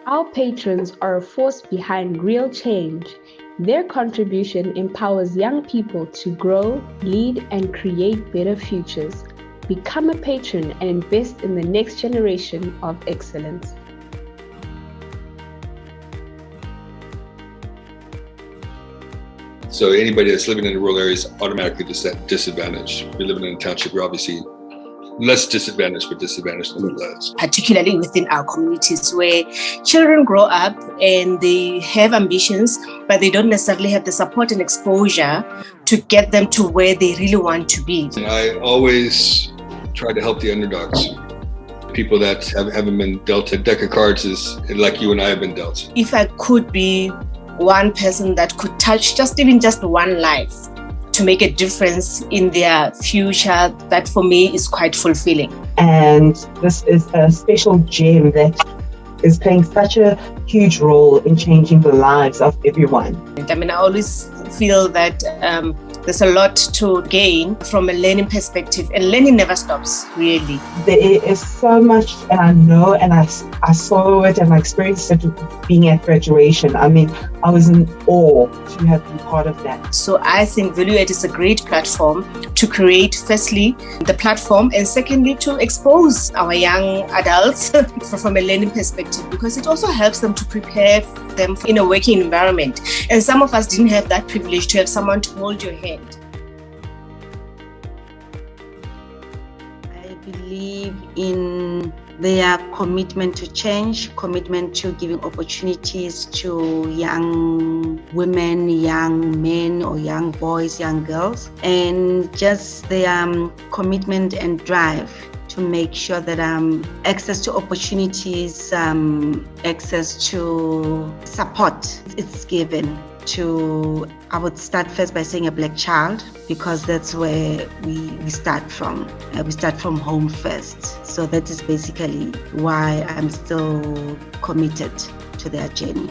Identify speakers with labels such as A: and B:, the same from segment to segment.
A: Our patrons are a force behind real change. Their contribution empowers young people to grow, lead, and create better futures. Become a patron and invest in the next generation of excellence.
B: So anybody that's living in the rural areas is automatically disadvantaged. If you're living in a township, you're obviously less disadvantaged, but disadvantaged nonetheless.
C: Particularly within our communities where children grow up and they have ambitions, but they don't necessarily have the support and exposure to get them to where they really want to be.
B: And I always try to help the underdogs. People that haven't been dealt a deck of cards is like you and I have been dealt.
C: If I could be one person that could touch just one life to make a difference in their future, that for me is quite fulfilling.
D: And this is a special gem that is playing such a huge role in changing the lives of everyone.
C: I mean, I always feel that there's a lot to gain from a learning perspective, and learning never stops, really.
D: There is so much, and I know, and I saw it and I experienced it being at graduation. I mean, I was in awe to have been part of that.
C: So I think Value Add is a great platform to create, firstly, the platform, and secondly, to expose our young adults from a learning perspective, because it also helps them to prepare them in a working environment. And some of us didn't have that privilege to have someone to hold your hand.
E: I believe in their commitment to change, commitment to giving opportunities to young women, young men, or young boys, young girls, and just their commitment and drive to make sure that access to opportunities, access to support is given to, I would start first by saying, a Black child, because that's where we start from. We start from home first. So that is basically why I'm still committed to their journey.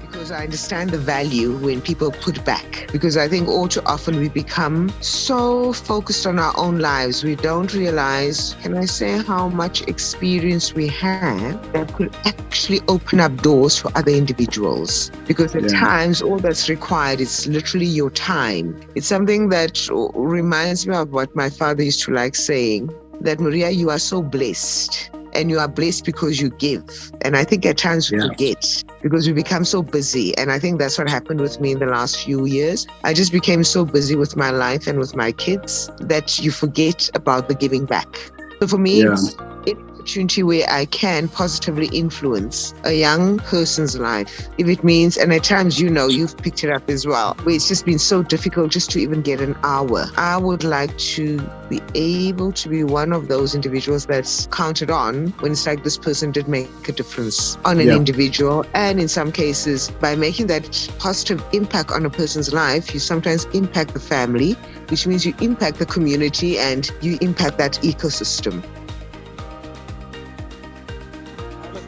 F: Because I understand the value when people put back. Because I think all too often we become so focused on our own lives, we don't realize, can I say, how much experience we have that could actually open up doors for other individuals. Because at times, all that's required is literally your time. It's something that reminds me of what my father used to like saying, that Maria, you are so blessed. And you are blessed because you give. And I think at times we forget because we become so busy. And I think that's what happened with me in the last few years. I just became so busy with my life and with my kids that you forget about the giving back. So for me, it's an opportunity where I can positively influence a young person's life. If it means, and at times, you've picked it up as well, where it's just been so difficult just to even get an hour. I would like to be able to be one of those individuals that's counted on when it's like this person did make a difference on an individual. And in some cases, by making that positive impact on a person's life, you sometimes impact the family, which means you impact the community and you impact that ecosystem.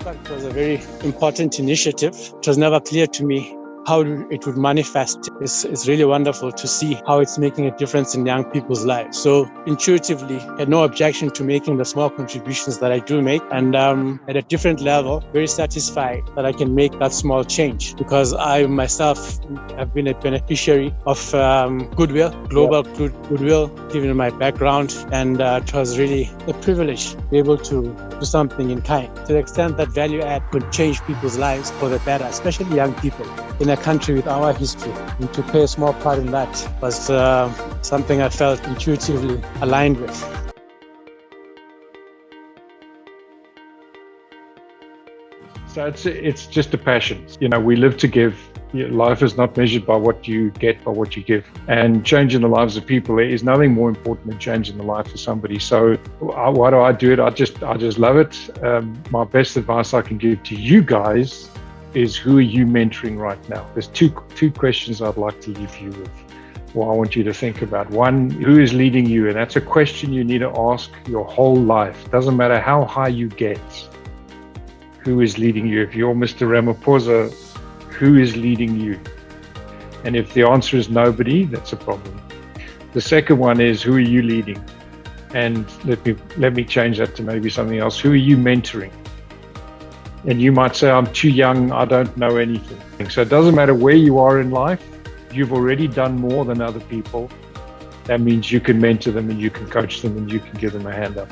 G: It was a very important initiative. It was never clear to me how it would manifest. It's really wonderful to see how it's making a difference in young people's lives. So intuitively, I had no objection to making the small contributions that I do make. And at a different level, very satisfied that I can make that small change, because I myself have been a beneficiary of goodwill, global goodwill, given my background. And it was really a privilege to be able to do something in kind. To the extent that Value Add could change people's lives for the better, especially young people in a country with our history, and to play a small part in that was something I felt intuitively aligned with.
H: So it's just a passion. We live to give. Life is not measured by what you get, by what you give. And changing the lives of people, there is nothing more important than changing the life of somebody. So why do I do it? I just love it. My best advice I can give to you guys is, who are you mentoring right now? There's two questions I'd like to leave you with, or I want you to think about. One, who is leading you? And that's a question you need to ask your whole life. Doesn't matter how high you get. Who is leading you? If you're Mr. Ramaphosa, who is leading you? And if the answer is nobody, that's a problem. The second one is, who are you leading? And let me change that to maybe something else. Who are you mentoring? And you might say, I'm too young, I don't know anything. So it doesn't matter where you are in life, you've already done more than other people. That means you can mentor them and you can coach them and you can give them a hand up.